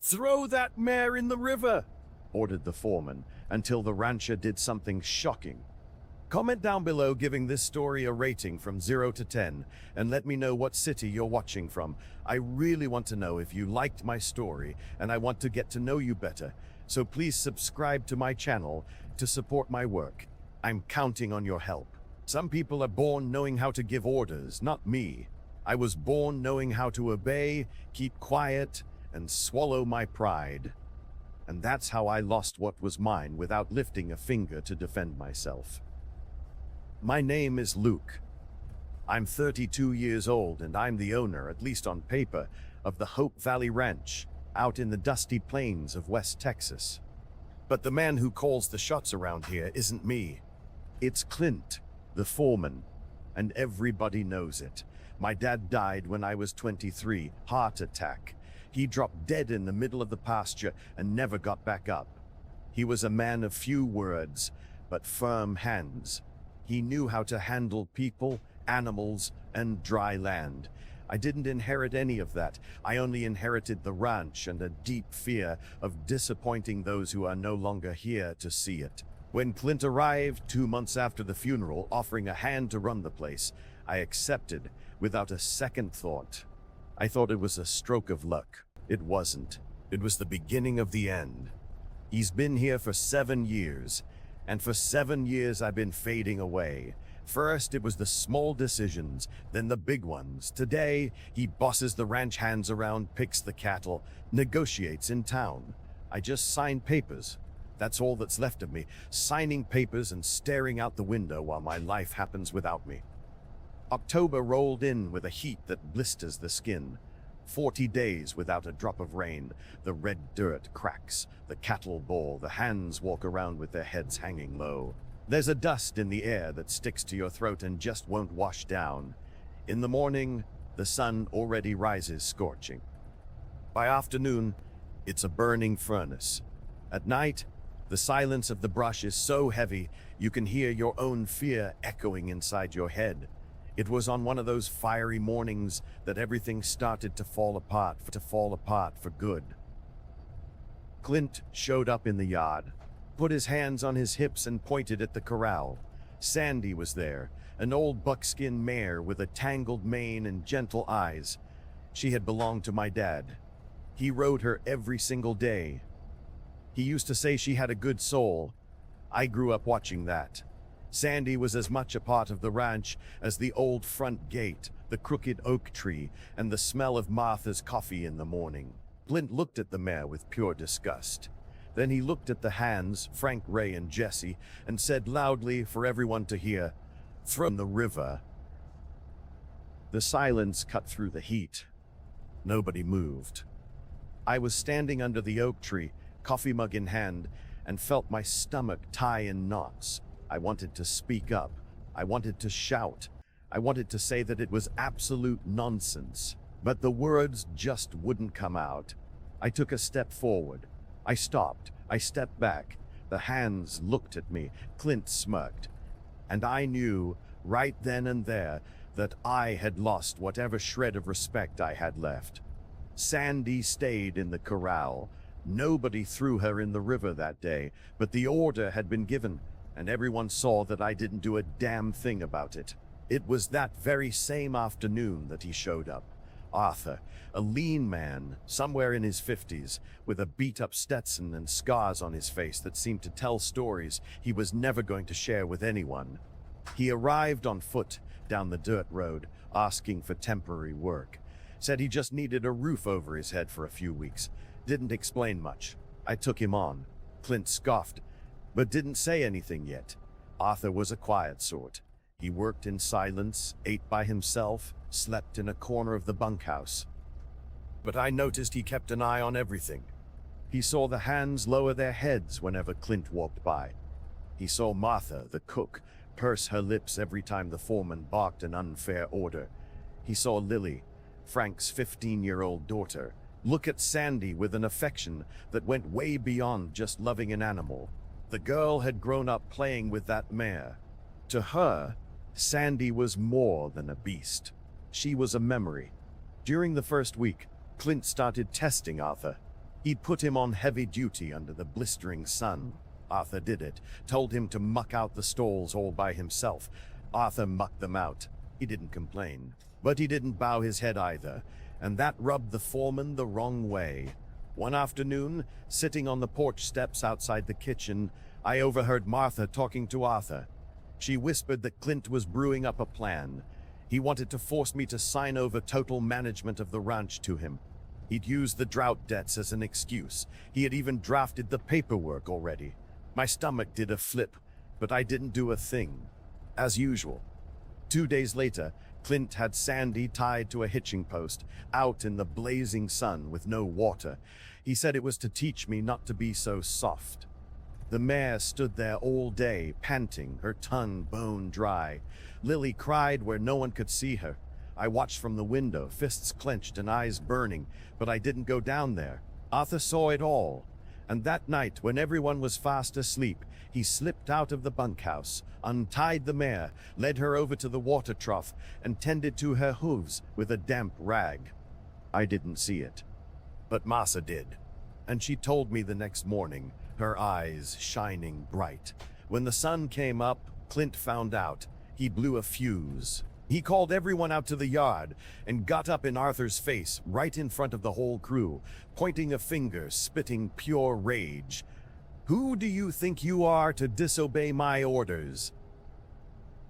"Throw that mare in the river," ordered the foreman, until the rancher did something shocking. Comment down below giving this story a rating from 0 to 10 and let me know what city you're watching from. I really want to know if you liked my story and I want to get to know you better. So please subscribe to my channel to support my work. I'm counting on your help. Some people are born knowing how to give orders, not me. I was born knowing how to obey, keep quiet, and swallow my pride. And that's how I lost what was mine without lifting a finger to defend myself. My name is Luke. I'm 32 years old and I'm the owner, at least on paper, of the Hope Valley Ranch out in the dusty plains of West Texas. But the man who calls the shots around here isn't me. It's Clint, the foreman, and everybody knows it. My dad died when I was 23, heart attack. He dropped dead in the middle of the pasture and never got back up. He was a man of few words, but firm hands. He knew how to handle people, animals, and dry land. I didn't inherit any of that. I only inherited the ranch and a deep fear of disappointing those who are no longer here to see it. When Clint arrived 2 months after the funeral, offering a hand to run the place, I accepted without a second thought. I thought it was a stroke of luck. It wasn't. It was the beginning of the end. He's been here for 7 years. And for 7 years, I've been fading away. First, it was the small decisions, then the big ones. Today, he bosses the ranch hands around, picks the cattle, negotiates in town. I just sign papers. That's all that's left of me, signing papers and staring out the window while my life happens without me. October rolled in with a heat that blisters the skin. 40 days without a drop of rain. The red dirt cracks, the cattle bawl, the hands walk around with their heads hanging low. There's a dust in the air that sticks to your throat and just won't wash down. In the morning, the sun already rises scorching. By afternoon, it's a burning furnace. At night, the silence of the brush is so heavy you can hear your own fear echoing inside your head. It was on one of those fiery mornings that everything started to fall apart for good. Clint showed up in the yard, put his hands on his hips and pointed at the corral. Sandy was there, an old buckskin mare with a tangled mane and gentle eyes. She had belonged to my dad. He rode her every single day. He used to say she had a good soul. I grew up watching that. Sandy was as much a part of the ranch as the old front gate, the crooked oak tree, and the smell of Martha's coffee in the morning. Clint looked at the mare with pure disgust. Then he looked at the hands, Frank, Ray, and Jesse, and said loudly for everyone to hear, "Throw in the river." The silence cut through the heat. Nobody moved. I was standing under the oak tree, coffee mug in hand, and felt my stomach tie in knots. I wanted to speak up. I wanted to shout. I wanted to say that it was absolute nonsense. But the words just wouldn't come out. I took a step forward. I stopped. I stepped back. The hands looked at me. Clint smirked. And I knew, right then and there, that I had lost whatever shred of respect I had left. Sandy stayed in the corral. Nobody threw her in the river that day, but the order had been given, and everyone saw that I didn't do a damn thing about it. It was that very same afternoon that he showed up. Arthur, a lean man, somewhere in his 50s, with a beat-up Stetson and scars on his face that seemed to tell stories he was never going to share with anyone. He arrived on foot down the dirt road, asking for temporary work. Said he just needed a roof over his head for a few weeks. Didn't explain much. I took him on. Clint scoffed, but didn't say anything yet. Arthur was a quiet sort. He worked in silence, ate by himself, slept in a corner of the bunkhouse. But I noticed he kept an eye on everything. He saw the hands lower their heads whenever Clint walked by. He saw Martha, the cook, purse her lips every time the foreman barked an unfair order. He saw Lily, Frank's 15-year-old daughter, look at Sandy with an affection that went way beyond just loving an animal. The girl had grown up playing with that mare. To her, Sandy was more than a beast. She was a memory. During the first week, Clint started testing Arthur. He'd put him on heavy duty under the blistering sun. Arthur did it, told him to muck out the stalls all by himself. Arthur mucked them out. He didn't complain, but he didn't bow his head either, and that rubbed the foreman the wrong way. One afternoon, sitting on the porch steps outside the kitchen, I overheard Martha talking to Arthur. She whispered that Clint was brewing up a plan. He wanted to force me to sign over total management of the ranch to him. He'd used the drought debts as an excuse. He had even drafted the paperwork already. My stomach did a flip, but I didn't do a thing. As usual. 2 days later, Clint had Sandy tied to a hitching post, out in the blazing sun with no water. He said it was to teach me not to be so soft. The mare stood there all day, panting, her tongue bone dry. Lily cried where no one could see her. I watched from the window, fists clenched and eyes burning, but I didn't go down there. Arthur saw it all. And that night, when everyone was fast asleep, he slipped out of the bunkhouse, untied the mare, led her over to the water trough, and tended to her hooves with a damp rag. I didn't see it, but Masa did. And she told me the next morning, her eyes shining bright. When the sun came up, Clint found out. He blew a fuse. He called everyone out to the yard and got up in Arthur's face right in front of the whole crew, pointing a finger, spitting pure rage. "Who do you think you are to disobey my orders?"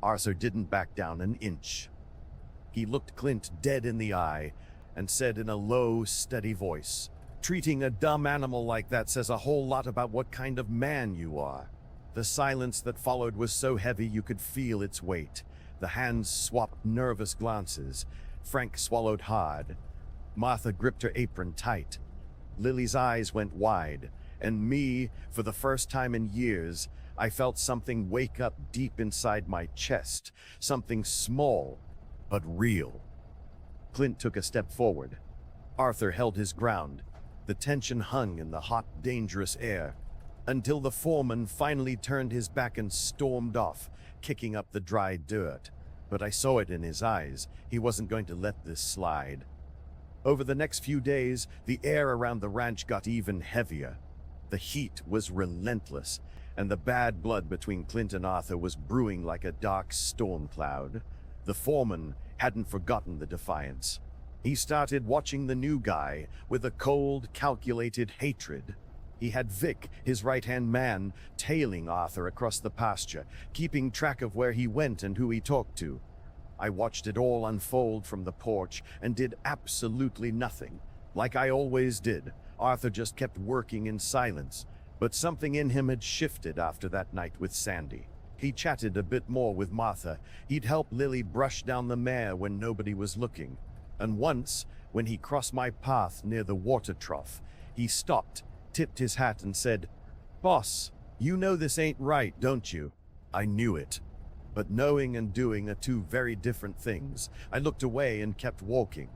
Arthur didn't back down an inch. He looked Clint dead in the eye and said in a low, steady voice, "Treating a dumb animal like that says a whole lot about what kind of man you are." The silence that followed was so heavy you could feel its weight. The hands swapped nervous glances. Frank swallowed hard. Martha gripped her apron tight. Lily's eyes went wide. And me, for the first time in years, I felt something wake up deep inside my chest. Something small, but real. Clint took a step forward. Arthur held his ground. The tension hung in the hot, dangerous air, until the foreman finally turned his back and stormed off, kicking up the dry dirt. But I saw it in his eyes. He wasn't going to let this slide. Over the next few days, the air around the ranch got even heavier. The heat was relentless, and the bad blood between Clint and Arthur was brewing like a dark storm cloud. The foreman hadn't forgotten the defiance. He started watching the new guy with a cold, calculated hatred. He had Vic, his right-hand man, tailing Arthur across the pasture, keeping track of where he went and who he talked to. I watched it all unfold from the porch and did absolutely nothing. Like I always did, Arthur just kept working in silence. But something in him had shifted after that night with Sandy. He chatted a bit more with Martha. He'd help Lily brush down the mare when nobody was looking. And once, when he crossed my path near the water trough, he stopped, tipped his hat and said, "Boss, you know this ain't right, don't you?" I knew it. But knowing and doing are two very different things. I looked away and kept walking.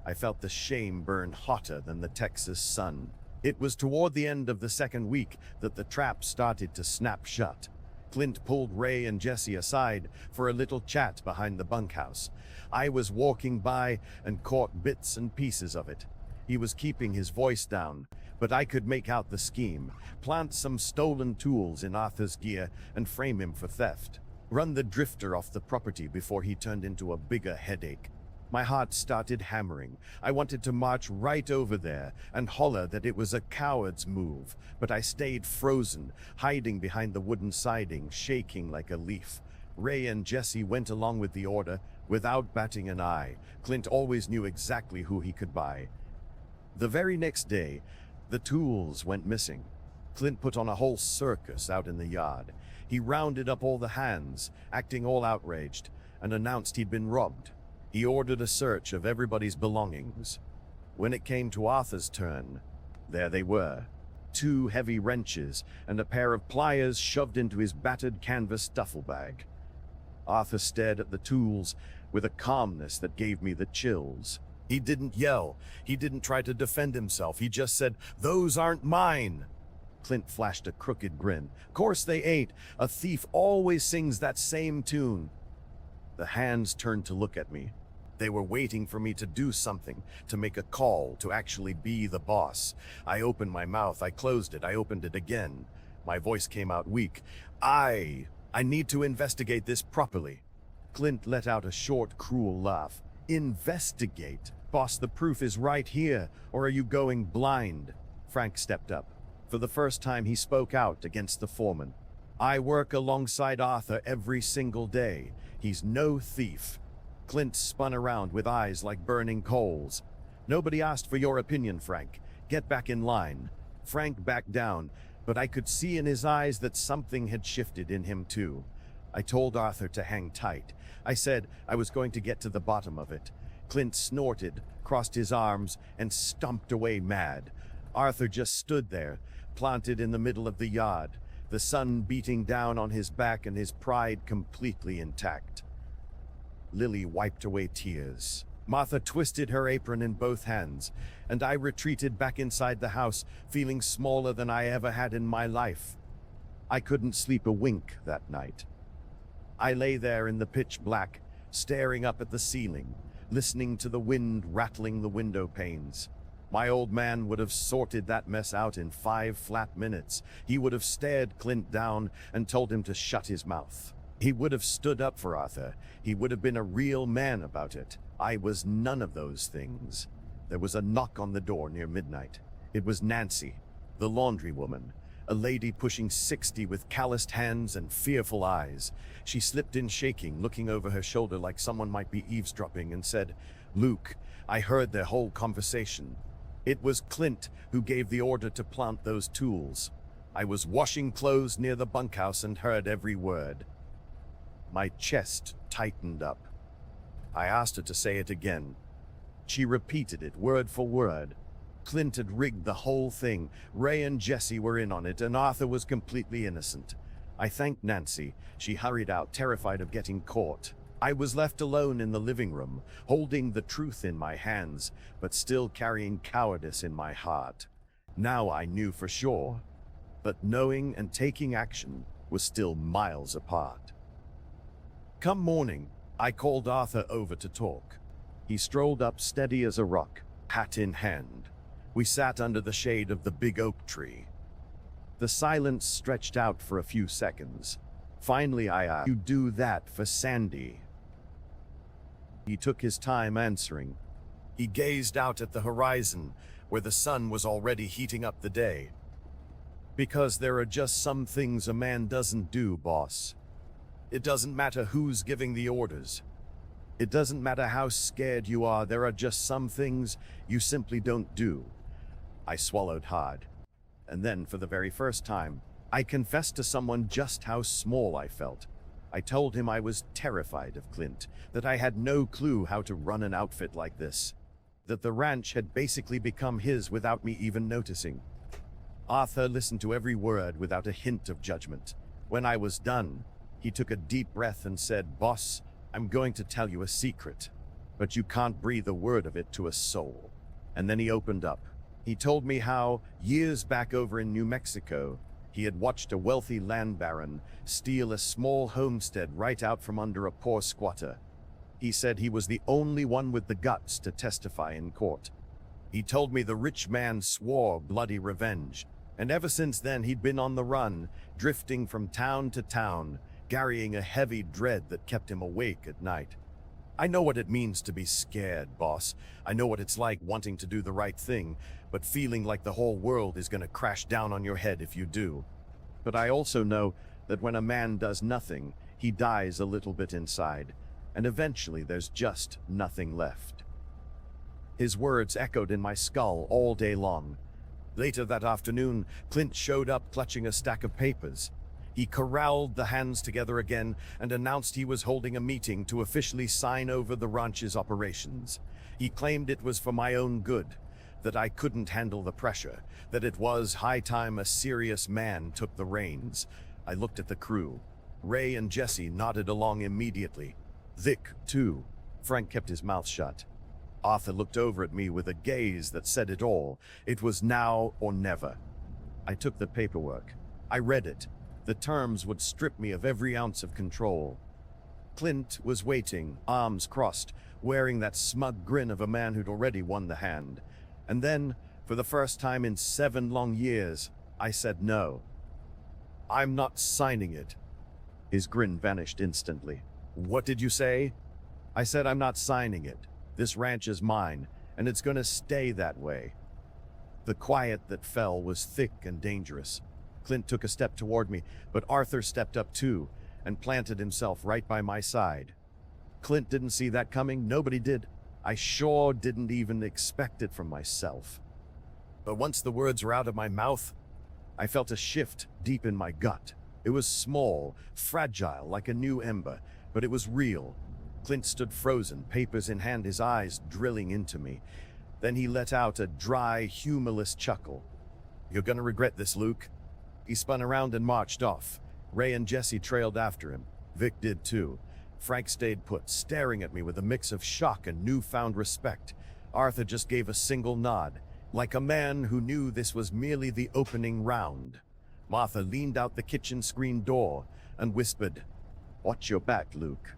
I felt the shame burn hotter than the Texas sun. It was toward the end of the second week that the trap started to snap shut. Clint pulled Ray and Jesse aside for a little chat behind the bunkhouse. I was walking by and caught bits and pieces of it. He was keeping his voice down, but I could make out the scheme. Plant some stolen tools in Arthur's gear and frame him for theft. Run the drifter off the property before he turned into a bigger headache. My heart started hammering. I wanted to march right over there and holler that it was a coward's move, but I stayed frozen, hiding behind the wooden siding, shaking like a leaf. Ray and Jesse went along with the order without batting an eye. Clint always knew exactly who he could buy. The very next day, the tools went missing. Clint put on a whole circus out in the yard. He rounded up all the hands, acting all outraged, and announced he'd been robbed. He ordered a search of everybody's belongings. When it came to Arthur's turn, there they were. 2 heavy wrenches and a pair of pliers shoved into his battered canvas duffel bag. Arthur stared at the tools with a calmness that gave me the chills. He didn't yell. He didn't try to defend himself. He just said, "Those aren't mine." Clint flashed a crooked grin. "Course they ain't. A thief always sings that same tune." The hands turned to look at me. They were waiting for me to do something, to make a call, to actually be the boss. I opened my mouth, I closed it, I opened it again. My voice came out weak. I need to investigate this properly. Clint let out a short, cruel laugh. Investigate? Boss, the proof is right here, or are you going blind? Frank stepped up. For the first time, he spoke out against the foreman. I work alongside Arthur every single day. He's no thief. Clint spun around with eyes like burning coals. Nobody asked for your opinion, Frank. Get back in line. Frank backed down, but I could see in his eyes that something had shifted in him too. I told Arthur to hang tight. I said I was going to get to the bottom of it. Clint snorted, crossed his arms, and stomped away mad. Arthur just stood there, planted in the middle of the yard, the sun beating down on his back and his pride completely intact. Lily wiped away tears. Martha twisted her apron in both hands, and I retreated back inside the house, feeling smaller than I ever had in my life. I couldn't sleep a wink that night. I lay there in the pitch black, staring up at the ceiling, listening to the wind rattling the window panes. My old man would have sorted that mess out in 5 flat minutes. He would have stared Clint down and told him to shut his mouth. He would have stood up for Arthur. He would have been a real man about it. I was none of those things. There was a knock on the door near midnight. It was Nancy, the laundry woman, a lady pushing 60 with calloused hands and fearful eyes. She slipped in shaking, looking over her shoulder like someone might be eavesdropping, and said, "Luke, I heard their whole conversation. It was Clint who gave the order to plant those tools. I was washing clothes near the bunkhouse and heard every word." My chest tightened up. I asked her to say it again. She repeated it word for word. Clint had rigged the whole thing. Ray and Jesse were in on it, and Arthur was completely innocent. I thanked Nancy. She hurried out, terrified of getting caught. I was left alone in the living room, holding the truth in my hands, but still carrying cowardice in my heart. Now I knew for sure, but knowing and taking action was still miles apart. Come morning, I called Arthur over to talk. He strolled up steady as a rock, hat in hand. We sat under the shade of the big oak tree. The silence stretched out for a few seconds. Finally I asked, "You do that for Sandy?" He took his time answering. He gazed out at the horizon, where the sun was already heating up the day. "Because there are just some things a man doesn't do, boss. It doesn't matter who's giving the orders. It doesn't matter how scared you are, there are just some things you simply don't do." I swallowed hard. And then, for the very first time, I confessed to someone just how small I felt. I told him I was terrified of Clint, that I had no clue how to run an outfit like this, that the ranch had basically become his without me even noticing. Arthur listened to every word without a hint of judgment. When I was done, he took a deep breath and said, "Boss, I'm going to tell you a secret, but you can't breathe a word of it to a soul." And then he opened up. He told me how, years back over in New Mexico, he had watched a wealthy land baron steal a small homestead right out from under a poor squatter. He said he was the only one with the guts to testify in court. He told me the rich man swore bloody revenge, and ever since then he'd been on the run, drifting from town to town, carrying a heavy dread that kept him awake at night. I know what it means to be scared, boss. I know what it's like wanting to do the right thing, but feeling like the whole world is going to crash down on your head if you do. But I also know that when a man does nothing, he dies a little bit inside, and eventually there's just nothing left. His words echoed in my skull all day long. Later that afternoon, Clint showed up clutching a stack of papers. He corralled the hands together again and announced he was holding a meeting to officially sign over the ranch's operations. He claimed it was for my own good, that I couldn't handle the pressure, that it was high time a serious man took the reins. I looked at the crew. Ray and Jesse nodded along immediately. Vic, too. Frank kept his mouth shut. Arthur looked over at me with a gaze that said it all. It was now or never. I took the paperwork. I read it. The terms would strip me of every ounce of control. Clint was waiting, arms crossed, wearing that smug grin of a man who'd already won the hand. And then, for the first time in 7 long years, I said no. I'm not signing it. His grin vanished instantly. What did you say? I said I'm not signing it. This ranch is mine, and it's gonna stay that way. The quiet that fell was thick and dangerous. Clint took a step toward me, but Arthur stepped up too, and planted himself right by my side. Clint didn't see that coming, nobody did. I sure didn't even expect it from myself. But once the words were out of my mouth, I felt a shift deep in my gut. It was small, fragile, like a new ember, but it was real. Clint stood frozen, papers in hand, his eyes drilling into me. Then he let out a dry, humorless chuckle. You're gonna regret this, Luke. He spun around and marched off. Ray and Jesse trailed after him. Vic did too. Frank stayed put, staring at me with a mix of shock and newfound respect. Arthur just gave a single nod, like a man who knew this was merely the opening round. Martha leaned out the kitchen screen door and whispered, "Watch your back, Luke.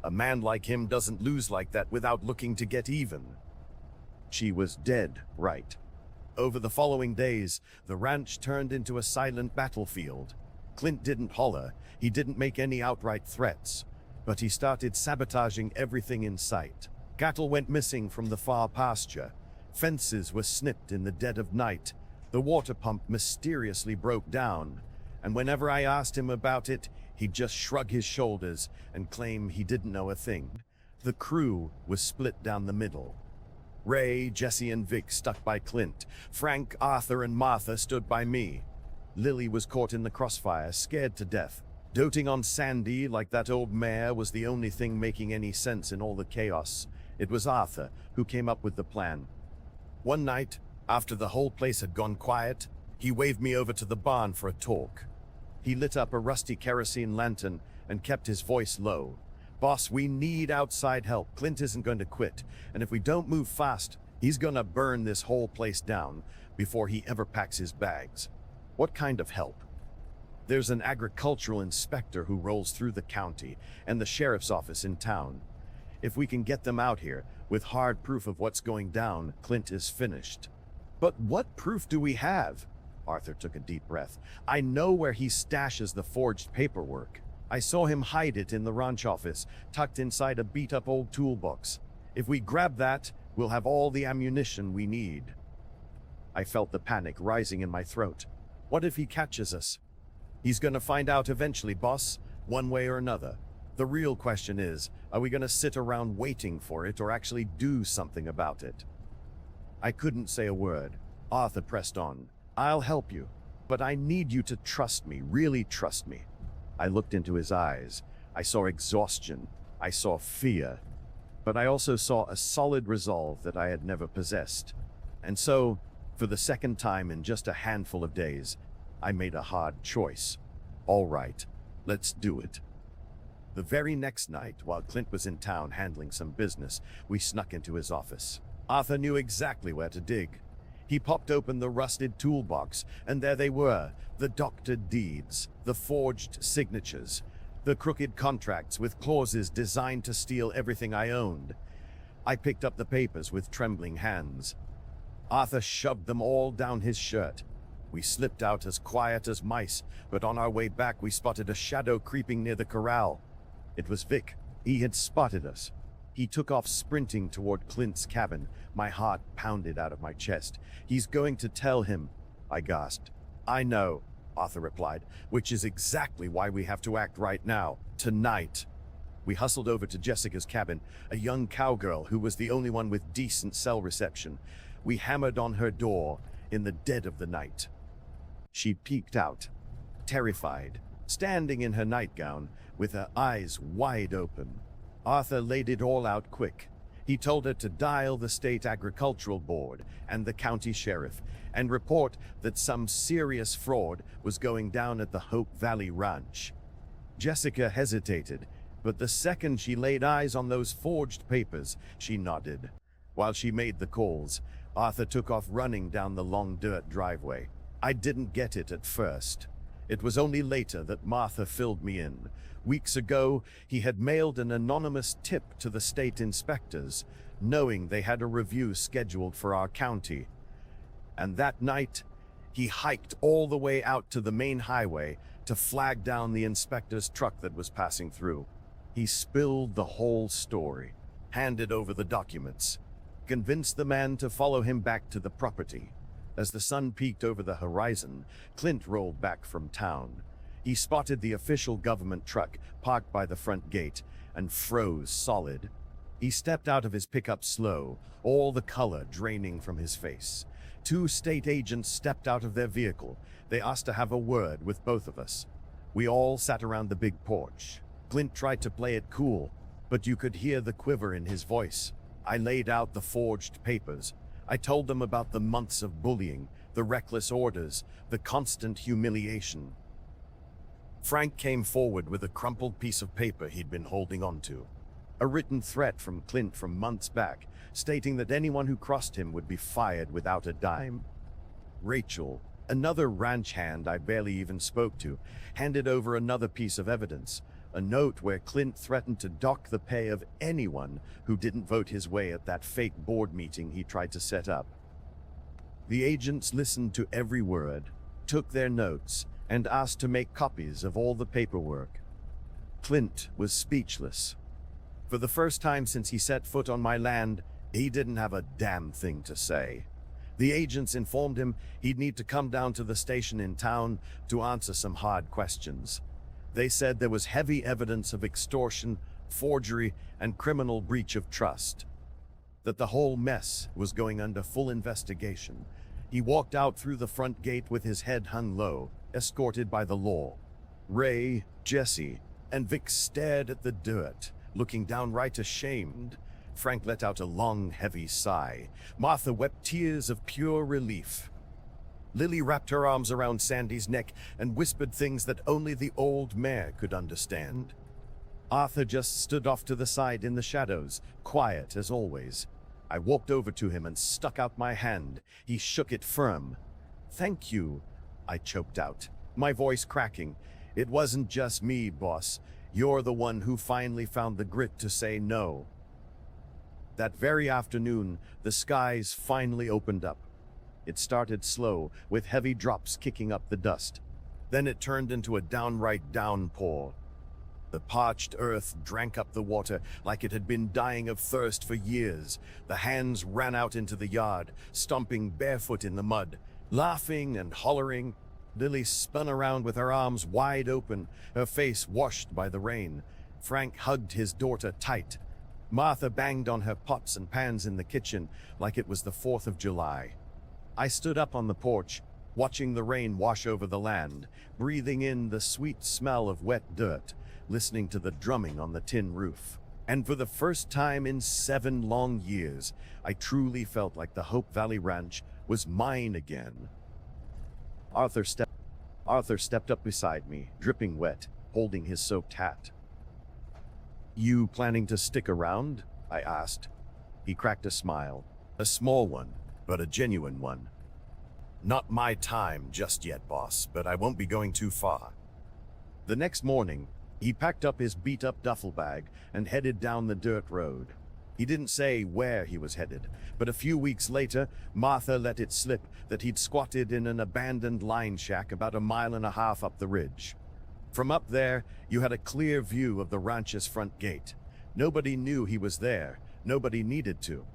A man like him doesn't lose like that without looking to get even." She was dead right. Over the following days, the ranch turned into a silent battlefield. Clint didn't holler, he didn't make any outright threats, but he started sabotaging everything in sight. Cattle went missing from the far pasture. Fences were snipped in the dead of night. The water pump mysteriously broke down, and whenever I asked him about it, he'd just shrug his shoulders and claim he didn't know a thing. The crew was split down the middle. Ray, Jesse, and Vic stuck by Clint. Frank, Arthur, and Martha stood by me. Lily was caught in the crossfire, scared to death. Doting on Sandy like that old mare was the only thing making any sense in all the chaos. It was Arthur who came up with the plan. One night, after the whole place had gone quiet, he waved me over to the barn for a talk. He lit up a rusty kerosene lantern and kept his voice low. "Boss, we need outside help. Clint isn't going to quit, and if we don't move fast, he's gonna burn this whole place down before he ever packs his bags." "What kind of help?" "There's an agricultural inspector who rolls through the county and the sheriff's office in town. If we can get them out here with hard proof of what's going down, Clint is finished." "But what proof do we have?" Arthur took a deep breath. "I know where he stashes the forged paperwork. I saw him hide it in the ranch office, tucked inside a beat-up old toolbox. If we grab that, we'll have all the ammunition we need." I felt the panic rising in my throat. What if he catches us? "He's gonna find out eventually, boss, one way or another. The real question is, are we gonna sit around waiting for it or actually do something about it?" I couldn't say a word. Arthur pressed on. "I'll help you, but I need you to trust me, really trust me." I looked into his eyes. I saw exhaustion. I saw fear. But I also saw a solid resolve that I had never possessed. And so, for the second time in just a handful of days, I made a hard choice. All right, let's do it. The very next night, while Clint was in town handling some business, we snuck into his office. Arthur knew exactly where to dig. He popped open the rusted toolbox, and there they were, the doctored deeds, the forged signatures, the crooked contracts with clauses designed to steal everything I owned. I picked up the papers with trembling hands. Arthur shoved them all down his shirt. We slipped out as quiet as mice, but on our way back we spotted a shadow creeping near the corral. It was Vic. He had spotted us. He took off sprinting toward Clint's cabin. My heart pounded out of my chest. "He's going to tell him," I gasped. "I know," Arthur replied, "which is exactly why we have to act right now, tonight." We hustled over to Jessica's cabin, a young cowgirl who was the only one with decent cell reception. We hammered on her door in the dead of the night. She peeked out, terrified, standing in her nightgown with her eyes wide open. Arthur laid it all out quick. He told her to dial the state agricultural board and the county sheriff and report that some serious fraud was going down at the Hope Valley Ranch. Jessica hesitated, but the second she laid eyes on those forged papers, she nodded. While she made the calls, Arthur took off running down the long dirt driveway. I didn't get it at first. It was only later that Martha filled me in. Weeks ago, he had mailed an anonymous tip to the state inspectors, knowing they had a review scheduled for our county. And that night, he hiked all the way out to the main highway to flag down the inspector's truck that was passing through. He spilled the whole story, handed over the documents, convinced the man to follow him back to the property. As the sun peeked over the horizon, Clint rolled back from town. He spotted the official government truck parked by the front gate and froze solid. He stepped out of his pickup slow, all the color draining from his face. 2 state agents stepped out of their vehicle. They asked to have a word with both of us. We all sat around the big porch. Clint tried to play it cool, but you could hear the quiver in his voice. I laid out the forged papers. I told them about the months of bullying, the reckless orders, the constant humiliation. Frank came forward with a crumpled piece of paper he'd been holding onto. A written threat from Clint from months back, stating that anyone who crossed him would be fired without a dime. Rachel, another ranch hand I barely even spoke to, handed over another piece of evidence, a note where Clint threatened to dock the pay of anyone who didn't vote his way at that fake board meeting he tried to set up. The agents listened to every word, took their notes, and asked to make copies of all the paperwork. Clint was speechless. For the first time since he set foot on my land, he didn't have a damn thing to say. The agents informed him he'd need to come down to the station in town to answer some hard questions. They said there was heavy evidence of extortion, forgery, and criminal breach of trust. That the whole mess was going under full investigation. He walked out through the front gate with his head hung low, escorted by the law. Ray, Jesse, and Vic stared at the dirt, looking downright ashamed. Frank let out a long, heavy sigh. Martha wept tears of pure relief. Lily wrapped her arms around Sandy's neck and whispered things that only the old mare could understand. Arthur just stood off to the side in the shadows, quiet as always. I walked over to him and stuck out my hand. He shook it firm. "Thank you," I choked out, my voice cracking. "It wasn't just me, boss. You're the one who finally found the grit to say no." That very afternoon, the skies finally opened up. It started slow, with heavy drops kicking up the dust. Then it turned into a downright downpour. The parched earth drank up the water like it had been dying of thirst for years. The hands ran out into the yard, stomping barefoot in the mud, laughing and hollering. Lily spun around with her arms wide open, her face washed by the rain. Frank hugged his daughter tight. Martha banged on her pots and pans in the kitchen like it was the 4th of July. I stood up on the porch, watching the rain wash over the land, breathing in the sweet smell of wet dirt, listening to the drumming on the tin roof. And for the first time in 7 long years, I truly felt like the Hope Valley Ranch was mine again. Arthur stepped up beside me, dripping wet, holding his soaked hat. "You planning to stick around?" I asked. He cracked a smile, a small one, but a genuine one. "Not my time just yet, boss, but I won't be going too far." The next morning, he packed up his beat-up duffel bag and headed down the dirt road. He didn't say where he was headed, but a few weeks later, Martha let it slip that he'd squatted in an abandoned line shack about 1.5 miles up the ridge. From up there, you had a clear view of the ranch's front gate. Nobody knew he was there. Nobody needed to.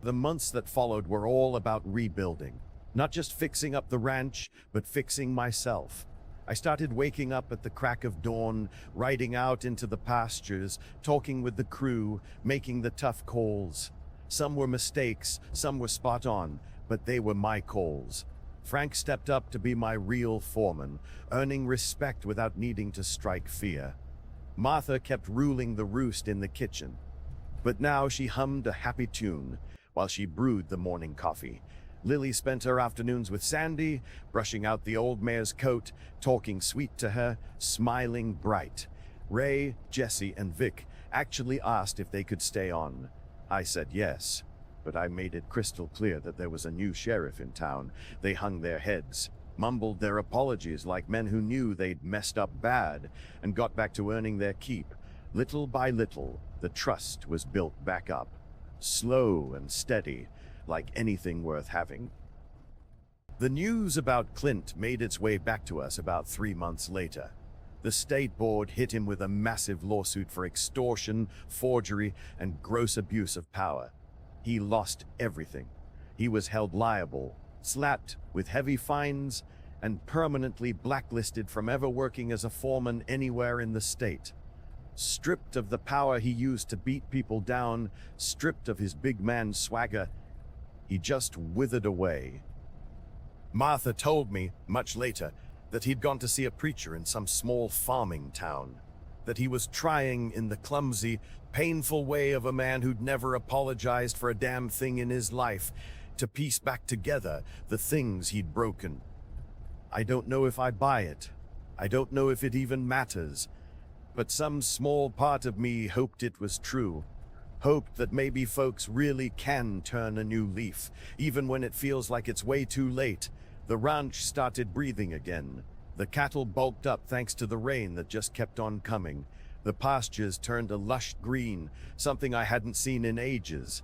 The months that followed were all about rebuilding. Not just fixing up the ranch, but fixing myself. I started waking up at the crack of dawn, riding out into the pastures, talking with the crew, making the tough calls. Some were mistakes, some were spot on, but they were my calls. Frank stepped up to be my real foreman, earning respect without needing to strike fear. Martha kept ruling the roost in the kitchen, but now she hummed a happy tune while she brewed the morning coffee. Lily spent her afternoons with Sandy, brushing out the old mare's coat, talking sweet to her, smiling bright. Ray, Jesse, and Vic actually asked if they could stay on. I said yes, but I made it crystal clear that there was a new sheriff in town. They hung their heads. mumbled their apologies like men who knew they'd messed up bad and got back to earning their keep. Little by little, the trust was built back up, slow and steady, like anything worth having. The news about Clint made its way back to us about 3 months later. The state board hit him with a massive lawsuit for extortion, forgery, and gross abuse of power. He lost everything. He was held liable, slapped with heavy fines, and permanently blacklisted from ever working as a foreman anywhere in the state. Stripped of the power he used to beat people down, stripped of his big man swagger, he just withered away. Martha told me, much later, that he'd gone to see a preacher in some small farming town, that he was trying in the clumsy, painful way of a man who'd never apologized for a damn thing in his life, to piece back together the things he'd broken. I don't know if I buy it. I don't know if it even matters. But some small part of me hoped it was true. Hoped that maybe folks really can turn a new leaf, even when it feels like it's way too late. The ranch started breathing again. The cattle bulked up thanks to the rain that just kept on coming. The pastures turned a lush green, something I hadn't seen in ages.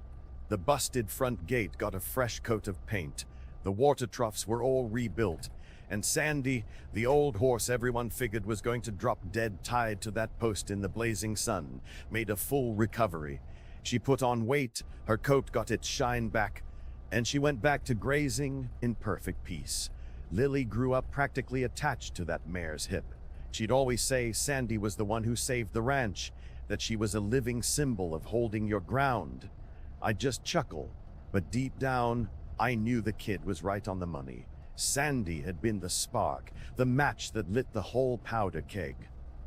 The busted front gate got a fresh coat of paint. The water troughs were all rebuilt. And Sandy, the old horse everyone figured was going to drop dead tied to that post in the blazing sun, made a full recovery. She put on weight, her coat got its shine back, and she went back to grazing in perfect peace. Lily grew up practically attached to that mare's hip. She'd always say Sandy was the one who saved the ranch, that she was a living symbol of holding your ground. I'd just chuckle, but deep down, I knew the kid was right on the money. Sandy had been the spark, the match that lit the whole powder keg.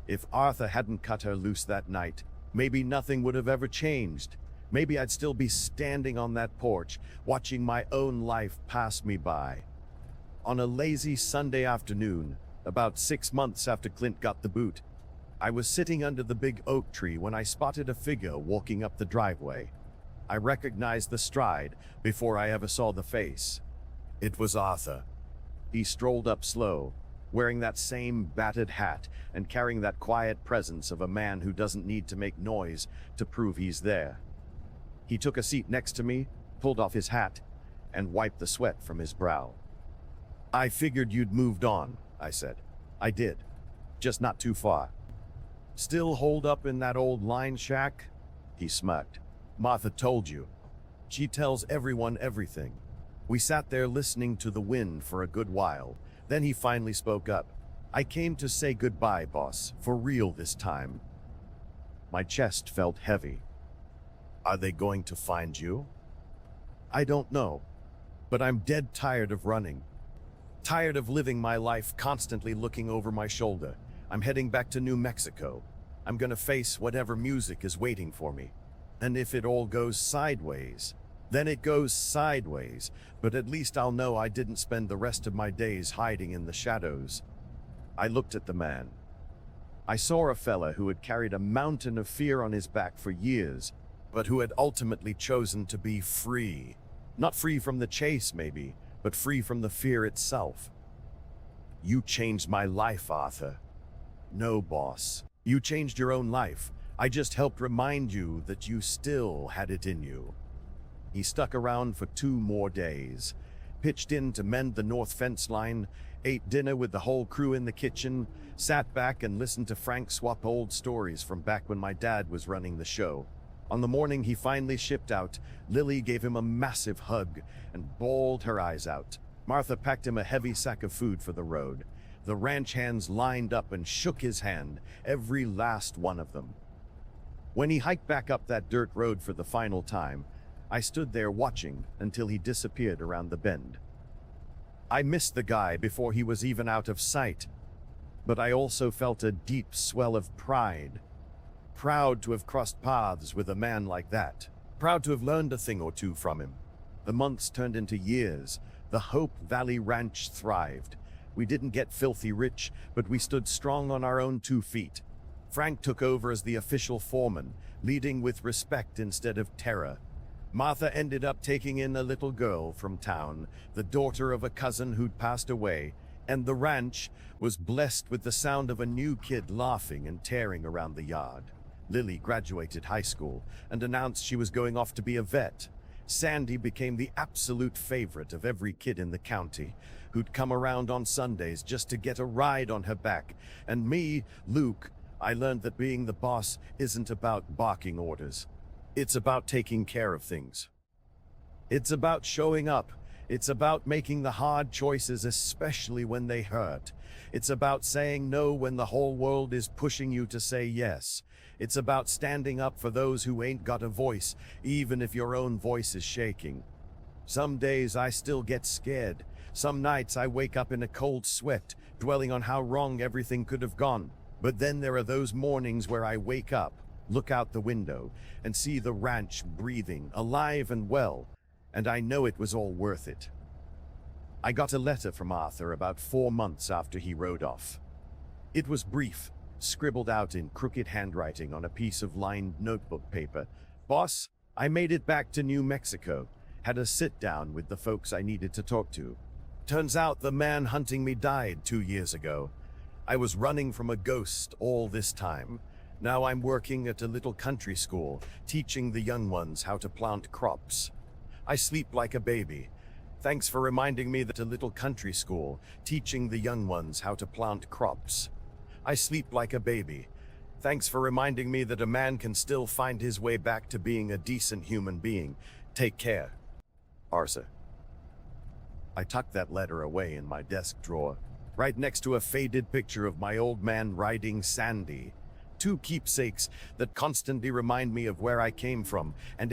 If Arthur hadn't cut her loose that night, maybe nothing would have ever changed. Maybe I'd still be standing on that porch, watching my own life pass me by. On a lazy Sunday afternoon, about 6 months after Clint got the boot, I was sitting under the big oak tree when I spotted a figure walking up the driveway. I recognized the stride before I ever saw the face. It was Arthur. He strolled up slow, wearing that same battered hat and carrying that quiet presence of a man who doesn't need to make noise to prove he's there. He took a seat next to me, pulled off his hat, and wiped the sweat from his brow. "I figured you'd moved on," I said. "I did. Just not too far." "Still holed up in that old line shack?" He smirked. "Martha told you. She tells everyone everything." We sat there listening to the wind for a good while. Then he finally spoke up. "I came to say goodbye, boss, for real this time." My chest felt heavy. "Are they going to find you?" "I don't know, but I'm dead tired of running. Tired of living my life constantly looking over my shoulder. I'm heading back to New Mexico. I'm gonna face whatever music is waiting for me. And if it all goes sideways, then it goes sideways, but at least I'll know I didn't spend the rest of my days hiding in the shadows." I looked at the man. I saw a fella who had carried a mountain of fear on his back for years, but who had ultimately chosen to be free. Not free from the chase, maybe, but free from the fear itself. "You changed my life, Arthur." "No, boss. You changed your own life. I just helped remind you that you still had it in you." He stuck around for 2 more days, pitched in to mend the north fence line, ate dinner with the whole crew in the kitchen, sat back and listened to Frank swap old stories from back when my dad was running the show. On the morning he finally shipped out, Lily gave him a massive hug and bawled her eyes out. Martha packed him a heavy sack of food for the road. The ranch hands lined up and shook his hand, every last one of them. When he hiked back up that dirt road for the final time, I stood there watching until he disappeared around the bend. I missed the guy before he was even out of sight, but I also felt a deep swell of pride. Proud to have crossed paths with a man like that. Proud to have learned a thing or two from him. The months turned into years. The Hope Valley Ranch thrived. We didn't get filthy rich, but we stood strong on our own 2 feet. Frank took over as the official foreman, leading with respect instead of terror. Martha ended up taking in a little girl from town, the daughter of a cousin who'd passed away, And the ranch was blessed with the sound of a new kid laughing and tearing around the yard. Lily graduated high school and announced she was going off to be a vet. Sandy became the absolute favorite of every kid in the county, who'd come around on Sundays just to get a ride on her back. And me, Luke, I learned that being the boss isn't about barking orders. It's about taking care of things. It's about showing up. It's about making the hard choices, especially when they hurt. It's about saying no when the whole world is pushing you to say yes. It's about standing up for those who ain't got a voice, even if your own voice is shaking. Some days I still get scared. Some nights I wake up in a cold sweat, dwelling on how wrong everything could have gone. But then there are those mornings where I wake up, look out the window, and see the ranch breathing, alive and well. And I know it was all worth it. I got a letter from Arthur about 4 months after he rode off. It was brief, scribbled out in crooked handwriting on a piece of lined notebook paper. Boss, I made it back to New Mexico. Had a sit-down with the folks I needed to talk to. Turns out the man hunting me died 2 years ago. I was running from a ghost all this time. Now I'm working at a little country school, teaching the young ones how to plant crops. I sleep like a baby. Thanks for reminding me that a little country school, teaching the young ones how to plant crops. I sleep like a baby. Thanks for reminding me that a man can still find his way back to being a decent human being. Take care. Arthur. I tucked that letter away in my desk drawer, right next to a faded picture of my old man riding Sandy. Two keepsakes that constantly remind me of where I came from and